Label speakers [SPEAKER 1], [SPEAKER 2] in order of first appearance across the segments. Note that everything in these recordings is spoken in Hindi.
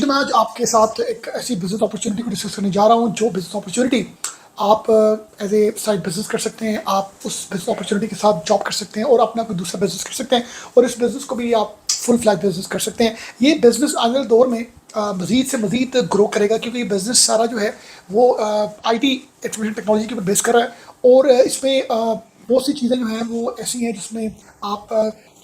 [SPEAKER 1] मैं आज आपके साथ एक ऐसी बिजनेस अपॉर्चुनिटी को डिस्कस करने जा रहा हूँ जो बिजनेस अपॉर्चुनिटी आप एज ए साइड बिजनेस कर सकते हैं। आप उस बिजनेस अपॉर्चुनिटी के साथ जॉब कर सकते हैं और अपना कोई दूसरा बिजनेस कर सकते हैं और इस बिजनेस को भी आप फुल फ्लैग बिजनेस कर सकते हैं। ये बिजनेस आने वाले दौर में मज़ीद से मज़ीद ग्रो करेगा क्योंकि ये बिजनेस सारा जो है वो IT इंफॉर्मेशन टेक्नोलॉजी के ऊपर बेस कर रहा है और इसमें बहुत सी चीज़ें जो हैं वो ऐसी हैं जिसमें आप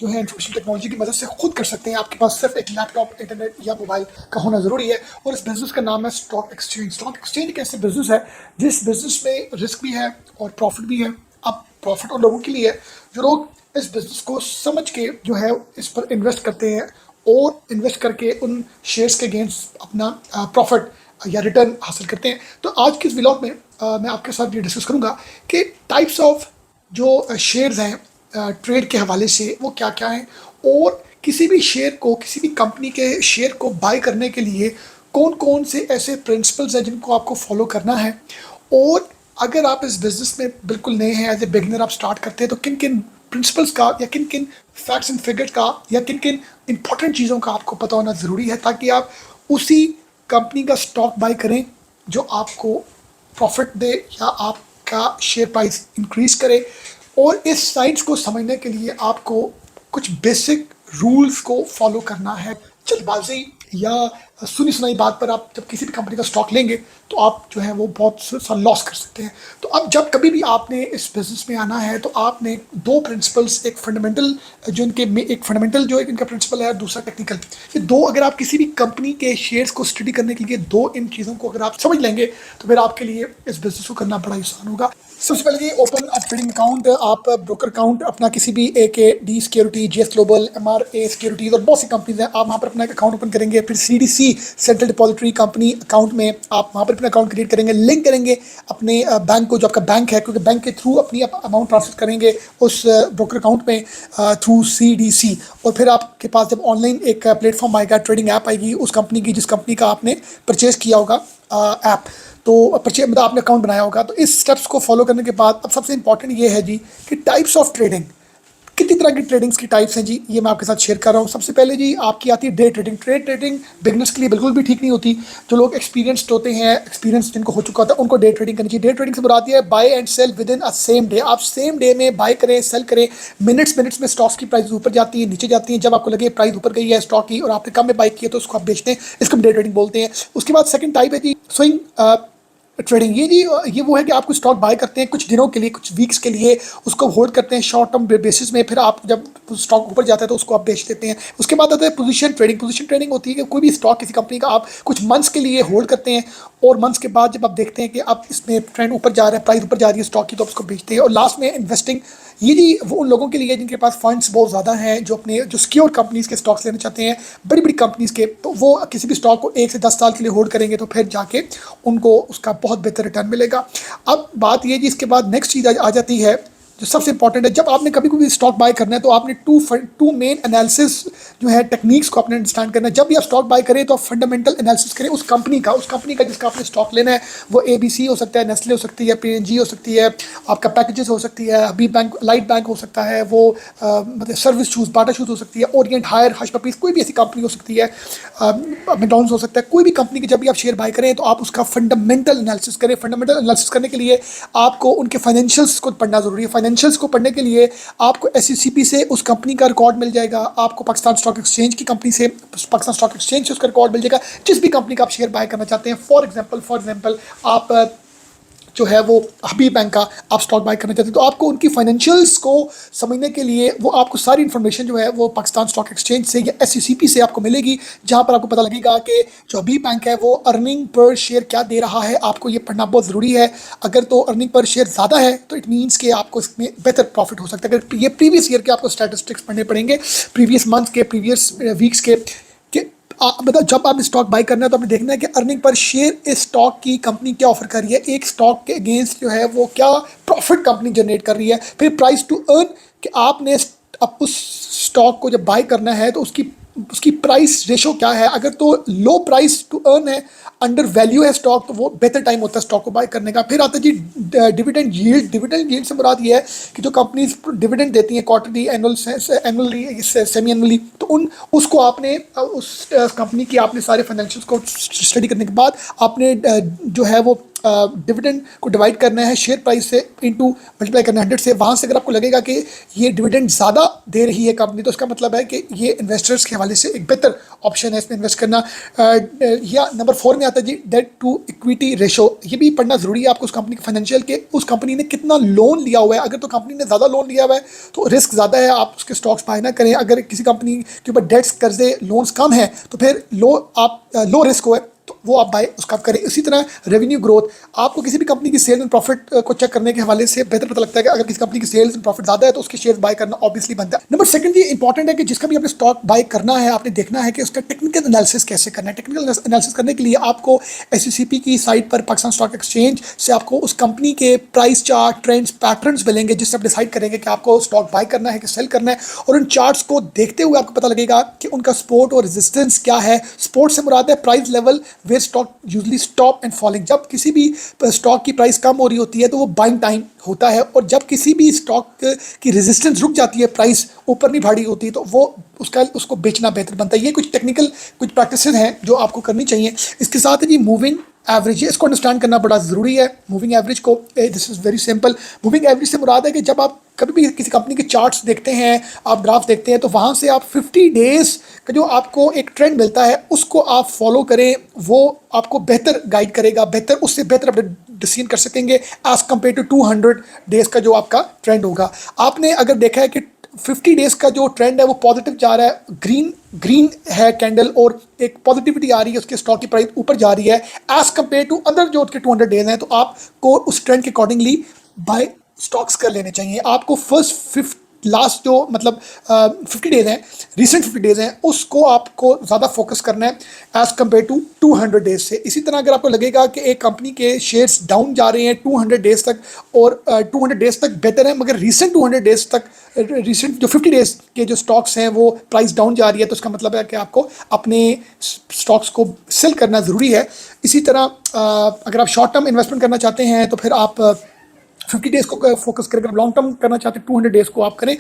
[SPEAKER 1] जो है इंफॉर्मेशन टेक्नोलॉजी की मदद से खुद कर सकते हैं। आपके पास सिर्फ एक लैपटॉप, इंटरनेट या मोबाइल का होना ज़रूरी है और इस बिज़नेस का नाम है स्टॉक एक्सचेंज। स्टॉक एक्सचेंज एक ऐसे बिज़नेस है जिस बिज़नेस में रिस्क भी है और प्रॉफिट भी है। अब प्रॉफिट उन लोगों के लिए है जो लोग इस बिज़नेस को समझ के जो है इस पर इन्वेस्ट करते हैं और इन्वेस्ट करके उन शेयर्स के अगेंस्ट अपना प्रॉफिट या रिटर्न हासिल करते हैं। तो आज के इस व्लॉग में मैं आपके साथ ये डिस्कस करूँगा कि टाइप्स ऑफ जो शेयर्स हैं ट्रेड के हवाले से वो क्या क्या हैं और किसी भी शेयर को, किसी भी कंपनी के शेयर को बाय करने के लिए कौन कौन से ऐसे प्रिंसिपल्स हैं जिनको आपको फॉलो करना है। और अगर आप इस बिज़नेस में बिल्कुल नए हैं, एज ए बिगिनर आप स्टार्ट करते हैं, तो किन किन प्रिंसिपल्स का या किन किन फैक्ट्स एंड फिगर्स का या किन किन इंपॉर्टेंट चीज़ों का आपको पता होना ज़रूरी है ताकि आप उसी कंपनी का स्टॉक बाय करें जो आपको प्रॉफिट दे या आपका शेयर प्राइस इंक्रीज करे। और इस साइंस को समझने के लिए आपको कुछ बेसिक रूल्स को फॉलो करना है। जल्दबाजी या सुनी सुनाई बात पर आप जब किसी भी कंपनी का स्टॉक लेंगे तो आप जो है वो बहुत सा लॉस कर सकते हैं। तो अब जब कभी भी आपने इस बिज़नेस में आना है तो आपने दो प्रिंसिपल्स, एक फंडामेंटल जो इनके में एक फंडामेंटल जो एक इनका प्रिंसिपल है, दूसरा टेक्निकल, ये दो अगर आप किसी भी कंपनी के शेयर्स को स्टडी करने के लिए दो इन चीज़ों को अगर आप समझ लेंगे तो फिर आपके लिए इस बिज़नेस को करना बड़ा आसान होगा। सबसे पहले ये ओपन अ ट्रेडिंग अकाउंट। आप ब्रोकर अकाउंट अपना किसी भी AKD security, GS global, MRA securities और बहुत सी कंपनीज हैं, आप वहाँ पर अपना एक अकाउंट ओपन करेंगे। फिर CDC central depository company account में आप वहाँ पर अपना अकाउंट क्रिएट करेंगे, लिंक करेंगे अपने बैंक को, जो आपका बैंक है, क्योंकि बैंक के थ्रू अपनी अमाउंट ट्रांसफर करेंगे उस ब्रोकर अकाउंट में थ्रू CDC। और फिर आपके पास जब ऑनलाइन एक प्लेटफॉर्म आएगा, ट्रेडिंग ऐप आएगी उस कंपनी की जिस कंपनी का आपने परचेज किया होगा ऐप, तो परचेज मतलब आपने अकाउंट बनाया होगा। तो इस स्टेप्स को फॉलो करने के बाद अब सबसे इंपॉर्टेंट ये है जी कि टाइप्स ऑफ ट्रेडिंग, कितनी तरह की ट्रेडिंग्स की टाइप्स हैं जी, ये मैं आपके साथ शेयर कर रहा हूँ। सबसे पहले जी आपकी आती है day trading. Trade trading beginners के लिए बिल्कुल भी ठीक नहीं होती। जो लोग एक्सपीरियंस्ड होते हैं, एक्सपीरियंस जिनको हो चुका होता है, उनको डे ट्रेडिंग करनी चाहिए। डे ट्रेडिंग से मुराद है buy and sell with in a same day. आप सेम डे में बाय करें, सेल करें, मिनट्स में स्टॉक्स की प्राइस ऊपर जाती है, नीचे जाती है। जब आपको लगे प्राइस ऊपर गई है स्टॉक की और आपने कम में बाय किया तो उसको आप बेचते हैं, इसको डे ट्रेडिंग बोलते हैं। उसके बाद सेकंड टाइप है जी स्विंग ट्रेडिंग। ये वो है कि आप कुछ स्टॉक बाय करते हैं कुछ दिनों के लिए, कुछ वीक्स के लिए, उसको होल्ड करते हैं शॉर्ट टर्म बेसिस में, फिर आप जब स्टॉक ऊपर जाता है तो उसको आप बेच देते हैं। उसके बाद आता है पोजीशन ट्रेडिंग। पोजीशन ट्रेडिंग होती है कि कोई भी स्टॉक किसी कंपनी का आप कुछ मंथ्स के लिए होल्ड करते हैं और मंथ्स के बाद जब आप देखते हैं कि अब इसमें ट्रेंड ऊपर जा रहा है, प्राइस ऊपर जा रही है स्टॉक की, तो आप उसको बेचते हैं। और लास्ट में इन्वेस्टिंग, ये जी वो उन लोगों के लिए जिनके पास फंड्स बहुत ज़्यादा हैं, जो अपने जो सिक्योर कंपनीज़ के स्टॉक्स लेना चाहते हैं, बड़ी बड़ी कंपनीज़ के, तो वो किसी भी स्टॉक को 1 से 10 साल के लिए होल्ड करेंगे तो फिर जाके उनको उसका बहुत बेहतर रिटर्न मिलेगा। अब बात ये जी इसके बाद नेक्स्ट चीज़ आ जाती है जो सबसे इंपॉर्टेंट है। जब आपने कभी कोई स्टॉक बाय करना है तो आपने टू मेन एनालिसिस जो है टेक्निक्स को आपने अंडरस्टैंड करना है। जब भी आप स्टॉक बाय करें तो आप फंडामेंटल एनालिसिस करें उस कंपनी का जिसका आपने स्टॉक लेना है। वो ABC हो सकता है, नेस्ले हो सकती है, PNG हो सकती है, आपका पैकेजेस हो सकती है, हबीब बैंक, लाइट बैंक हो सकता है, वो मतलब सर्विस शूज़, बाटा शूज़ हो सकती है, ओरिएंट हायर, हश पपीज़, कोई भी ऐसी कंपनी हो सकती है, मैकडॉनल्ड्स हो सकता है। कोई भी कंपनी की जब भी आप शेयर बाय करें तो आप उसका फंडामेंटल एनालिसिस करें। फंडामेंटल एनालिसिस करने के लिए आपको उनके फाइनेंशियल्स को पढ़ना ज़रूरी है। फाइनेंशियल्स को पढ़ने के लिए आपको SECP से उस कंपनी का रिकॉर्ड मिल जाएगा, आपको पाकिस्तान स्टॉक एक्सचेंज की कंपनी से, पाकिस्तान स्टॉक एक्सचेंज से उसका रिकॉर्ड मिल जाएगा, जिस भी कंपनी का आप शेयर बाय करना चाहते हैं। फॉर एग्जांपल आप जो है वो हबीब बैंक का आप स्टॉक बाय करना चाहते हैं तो आपको उनकी फाइनेंशियल्स को समझने के लिए वो आपको सारी इन्फॉर्मेशन जो है वो पाकिस्तान स्टॉक एक्सचेंज से या SECP से आपको मिलेगी, जहां पर आपको पता लगेगा कि जो हबीब बैंक है वो अर्निंग पर शेयर क्या दे रहा है। आपको ये पढ़ना बहुत ज़रूरी है। अगर तो अर्निंग पर शेयर ज़्यादा है तो इट मीन्स कि आपको इसमें बेहतर प्रॉफिट हो सकता है। अगर ये प्रीवियस ईयर के आपको स्टैटिस्टिक्स पढ़ने पड़ेंगे, प्रीवियस मंथ के, प्रीवियस वीक्स के मतलब जब आप स्टॉक बाय करना है तो आपने देखना है कि अर्निंग पर शेयर इस स्टॉक की कंपनी क्या ऑफर कर रही है, एक स्टॉक के अगेंस्ट जो है वो क्या प्रॉफिट कंपनी जनरेट कर रही है। फिर प्राइस टू अर्न कि आपने अब उस स्टॉक को जब बाय करना है तो उसकी उसकी प्राइस रेशो क्या है। अगर तो लो प्राइस टू अर्न है, अंडर वैल्यू है स्टॉक, तो वो बेहतर टाइम होता है स्टॉक को बाय करने का। फिर आता है जी डिविडेंड यील्ड। डिविडेंड यील्ड से मुराद ये है कि जो कंपनीज डिविडेंड देती हैं क्वार्टरली, एनुअली, सेमी एनुअली, तो उसको आपने उस कंपनी की आपने सारे फाइनेंशियल्स को स्टडी करने के बाद आपने जो है वो डिविडेंड को डिवाइड करना है शेयर प्राइस से, इनटू मल्टीप्लाई करना है 100 से। वहाँ से अगर आपको लगेगा कि ये डिविडेंड ज़्यादा दे रही है कंपनी, तो उसका मतलब है कि ये इन्वेस्टर्स के हवाले से एक बेहतर ऑप्शन है इसमें इन्वेस्ट करना। या नंबर 4 में आता है जी डेट टू इक्विटी रेशो। ये भी पढ़ना ज़रूरी है आपको उस कंपनी के फाइनेंशियल के, उस कंपनी ने कितना लोन लिया हुआ है। अगर तो कंपनी ने ज़्यादा लोन लिया हुआ है तो रिस्क ज़्यादा है, आप उसके स्टॉक्स बाय ना करें। अगर किसी कंपनी के ऊपर डेट्स, कर्जे, लोन्स कम है तो फिर लो रिस्क हो, तो वो आप बाय उसका करें। इसी तरह रेवेन्यू ग्रोथ, आपको किसी भी कंपनी की सेल्स एंड प्रॉफिट को चेक करने के हवाले से बेहतर पता लगता है कि अगर किसी कंपनी की सेल्स एंड प्रॉफिट ज़्यादा है तो उसके शेयर बाय करना ऑब्वियसली बनता है। नंबर सेकंड, ये इंपॉर्टेंट है कि जिसका भी आपने स्टॉक बाय करना है, आपने देखना है कि उसका टेक्निकल एनालिसिस कैसे करना है। टेक्निकल एनालिसिस करने के लिए आपको SECP की साइट पर, पाकिस्तान स्टॉक एक्सचेंज से, आपको उस कंपनी के प्राइस चार्ट, ट्रेंड्स, पैटर्न्स मिलेंगे, जिससे आप डिसाइड करेंगे कि आपको स्टॉक बाय करना है कि सेल करना है। और उन चार्ट्स को देखते हुए आपको पता लगेगा कि उनका सपोर्ट और रेजिस्टेंस क्या है। सपोर्ट से मुराद है price level where stock usually stop and falling. जब किसी भी स्टॉक की प्राइस कम हो रही होती है तो वो बाइंग टाइम होता है, और जब किसी भी स्टॉक की रेजिस्टेंस रुक जाती है, प्राइस ऊपर नहीं भाड़ी होती, तो वो उसको बेचना बेहतर बनता है। ये कुछ टेक्निकल कुछ प्रैक्टिसेस हैं जो आपको करनी चाहिए। इसके साथ है जी मूविंग एवरेज, इसको अंडरस्टैंड करना बड़ा ज़रूरी है। मूविंग एवरेज को, this is very simple. Moving average से मुराद है कि जब आप कभी भी किसी कंपनी के चार्ट्स देखते हैं, आप ग्राफ देखते हैं, तो वहाँ से आप 50 डेज़ का जो आपको एक ट्रेंड मिलता है उसको आप फॉलो करें, वो आपको बेहतर गाइड करेगा, बेहतर, उससे बेहतर आप डिसीजन कर सकेंगे एज़ कम्पेयर टू 200 डेज़ का जो आपका ट्रेंड होगा। आपने अगर देखा है कि 50 डेज़ का जो ट्रेंड है वो पॉजिटिव जा रहा है, ग्रीन है कैंडल, और एक पॉजिटिविटी आ रही है, उसके स्टॉक की प्राइस ऊपर जा रही है एज कम्पेयर टू अदर जो उसके 200 डेज हैं, तो आपको उस ट्रेंड के अकॉर्डिंगली बाय स्टॉक्स कर लेने चाहिए। आपको लास्ट जो मतलब 50 डेज हैं, रिसेंट 50 डेज हैं, उसको आपको ज़्यादा फोकस करना है एज कम्पेयर टू 200 डेज से। इसी तरह अगर आपको लगेगा कि एक कंपनी के शेयर्स डाउन जा रहे हैं 200 डेज तक, और 200 डेज तक बेटर है, मगर रिसेंट 200 डेज तक, रिसेंट जो 50 डेज के जो स्टॉक्स हैं वो प्राइस डाउन जा रही है, तो उसका मतलब है कि आपको अपने स्टॉक्स को सेल करना ज़रूरी है। इसी तरह अगर आप शॉर्ट टर्म इन्वेस्टमेंट करना चाहते हैं तो फिर आप 50 डेज़ को फोकस करें। अगर लॉन्ग टर्म करना चाहते हैं 200 डेज़ को आप करें।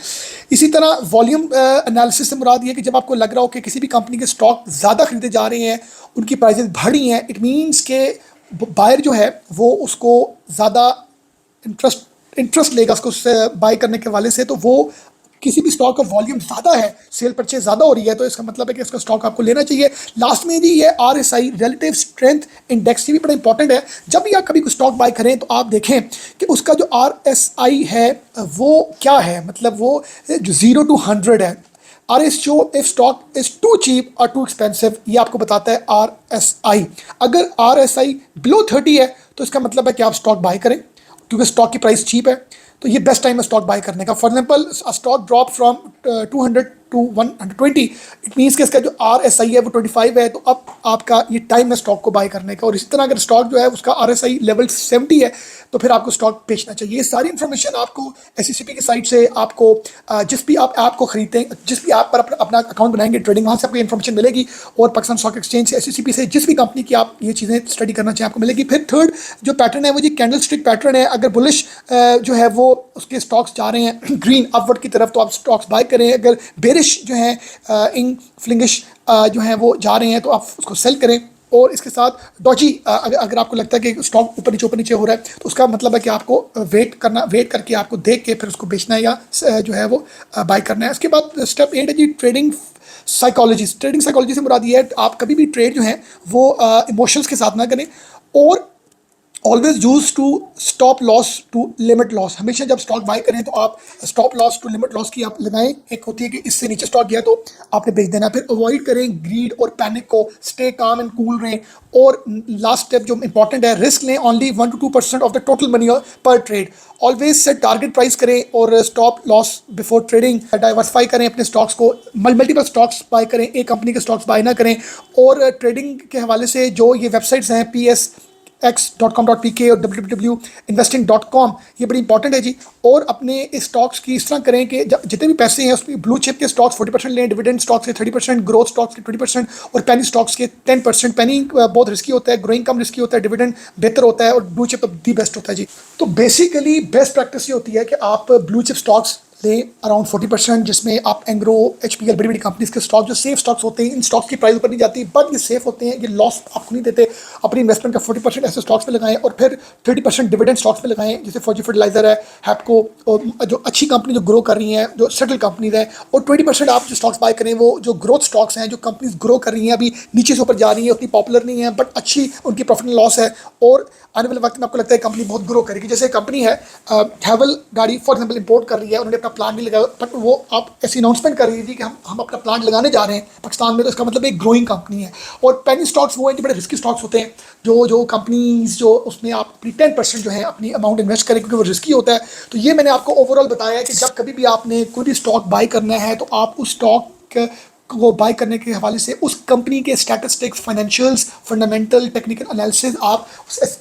[SPEAKER 1] इसी तरह वॉल्यूम एनालिसिस से मुराद ये है कि जब आपको लग रहा हो कि किसी भी कंपनी के स्टॉक ज़्यादा खरीदे जा रहे हैं, उनकी प्राइसेस बढ़ी हैं, इट मीन्स के बायर जो है वो उसको ज़्यादा इंटरेस्ट लेगा उसको बाय करने के वाले से, तो वो किसी भी स्टॉक का वॉल्यूम ज़्यादा है, सेल परचेज ज़्यादा हो रही है, तो इसका मतलब है कि इसका स्टॉक आपको लेना चाहिए। लास्ट में जी ये RSI, रिलेटिव स्ट्रेंथ इंडेक्स, ये भी बड़ा इंपॉर्टेंट है। जब भी आप कभी कोई स्टॉक बाय करें तो आप देखें कि उसका जो RSI है वो क्या है, मतलब वो जो 0 to 100 है। RSI if stock is too cheap और टू एक्सपेंसिव, ये आपको बताता है RSI। अगर RSI बिलो 30 है तो इसका मतलब है कि आप स्टॉक बाय करें, क्योंकि स्टॉक की प्राइस चीप है, तो ये बेस्ट टाइम है स्टॉक बाय करने का। For example stock drop from 200 to 120, it means कि इसका जो RSI है वो 25 है, तो अब आपका ये टाइम है स्टॉक को बाय करने का। और इसी तरह अगर स्टॉक जो है उसका RSI लेवल 70 है तो फिर आपको स्टॉक बेचना चाहिए। ये सारी इन्फॉर्मेशन आपको SECP की साइट से, आपको जिस भी आप ऐप को खरीदते हैं, जिस भी ऐप पर अपना अकाउंट बनाएंगे ट्रेडिंग, वहाँ से आपको इन्फॉर्मेशन मिलेगी, और पाकिस्तान स्टॉक एक्सचेंज से, SECP से, जिस भी कंपनी की आप ये चीज़ें स्टडी करना चाहें आपको मिलेगी। फिर थर्ड जो पैटर्न है वो जी कैंडल स्टिक पैटर्न है। अगर बुलिश जो है वो उसके स्टॉक्स जा रहे हैं ग्रीन अपवर्ड की तरफ, तो आप स्टॉक्स बाय करें। अगर बेरिश जो है इन फ्लिंगिश जो है वो जा रहे हैं तो आप उसको सेल करें। और इसके साथ डॉजी, अगर आपको लगता है कि स्टॉक ऊपर नीचे हो रहा है, तो उसका मतलब है कि आपको वेट करके आपको देख के फिर उसको बेचना है या जो है वो बाय करना है। इसके बाद स्टेप 8 है जी ट्रेडिंग साइकोलॉजी। ट्रेडिंग साइकोलॉजी से मुराद ये है आप कभी भी ट्रेड जो है वो इमोशंस के साथ ना करें, और always use to stop loss to limit loss. हमेशा जब स्टॉक बाय करें तो आप stop loss to limit loss की आप लगाएं। एक होती है कि इससे नीचे स्टॉक गया तो आपने बेच देना। फिर अवॉइड करें ग्रीड और पैनिक को, स्टे काम एंड कूल रहें। और लास्ट स्टेप जो इंपॉर्टेंट है, रिस्क लें only 1 to 2% of the total money पर trade. Always set target price करें और stop loss before trading. Diversify करें अपने स्टॉक्स को, मल्टीपल स्टॉक्स बाय करें, एक कंपनी के स्टॉक्स बाय ना करें। और ट्रेडिंग के हवाले से जो ये वेबसाइट्स हैं, PS x.com.pk और www.investing.com, ये बड़ी इंपॉर्टेंट है जी। और अपने इस स्टॉक्स की इस तरह करें कि जितने भी पैसे हैं उसमें ब्लू चिप के स्टॉक्स 40% लें, डिविडेंड स्टॉक्स के 30%, ग्रोथ स्टॉक्स के 20% और पेनी स्टॉक्स के 10%। पेनी बहुत रिस्की होता है, ग्रोइंग कम रिस्की होता है, डिविडेंड बेहतर होता है और ब्लू चिप दी बेस्ट होता है जी। तो बेसिकली बेस्ट प्रैक्टिस ये होती है कि आप ब्लू चिप स्टॉक्स लें अराउंड 40%, जिसमें आप एंग्रो, HPL, बड़ी बड़ी कंपनीज के स्टॉक जो सेफ स्टॉक्स होते हैं, इन स्टॉक्स की प्राइस ऊपर नहीं जाती बट ये सेफ होते हैं, ये लॉस आपको नहीं देते। अपनी इन्वेस्टमेंट का 40% ऐसे स्टॉक्स में लगाएं और फिर 30% डिविडेंड स्टॉक्स में लगाएं, जैसे फौजी फर्टिलाइजर है, हैपको, और जो अच्छी कंपनी जो ग्रो कर रही हैं, जो सेटल कंपनीज हैं। और 20% आप जो स्टॉक्स बाय करें वो जो ग्रोथ स्टॉक्स हैं, जो कंपनीज ग्रो कर रही हैं, अभी नीचे से ऊपर जा रही हैं, उतनी पॉपुलर नहीं है बट अच्छी उनकी प्रॉफिट एंड लॉस है और आने वाले वक्त में आपको लगता है कंपनी बहुत ग्रो करेगी। जैसे कंपनी है हैवल गाड़ी फॉर एग्जाम्पल इंपोर्ट कर रही है, उन्होंने अपना प्लांट नहीं लगाया बट वो आप ऐसी अनाउंसमेंट कर रही थी कि हम अपना प्लांट लगाने जा रहे हैं पाकिस्तान में, तो इसका मतलब एक ग्रोइंग कंपनी है। और पेनी स्टॉक्स वो हैं जो बड़े रिस्की स्टॉक्स होते हैं, जो कंपनीज जो उसमें आप अपनी 10% जो है अपनी अमाउंट इन्वेस्ट करें क्योंकि वो रिस्की होता है। तो ये मैंने आपको ओवरऑल बताया है कि जब कभी भी आपने कोई भी स्टॉक बाई करना है तो आप उस स्टॉक को बाय करने के हवाले से उस कंपनी के statistics, financials, fundamental, technical analysis आप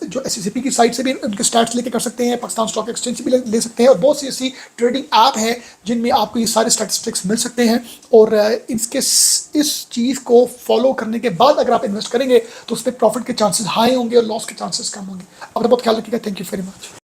[SPEAKER 1] जो SECP की साइट से भी उनके स्टैट्स लेके कर सकते हैं, पाकिस्तान स्टॉक एक्सचेंज से भी ले सकते हैं और बहुत सी ऐसी ट्रेडिंग ऐप है जिनमें आपको ये सारे स्टैटिस्टिक्स मिल सकते हैं। और इस चीज़ को फॉलो करने के बाद अगर आप इन्वेस्ट करेंगे तो उस पर प्रॉफिट के चांसेस हाई होंगे और लॉस के चांसेस कम होंगे। अपना बहुत ख्याल रखिएगा। Thank you very much.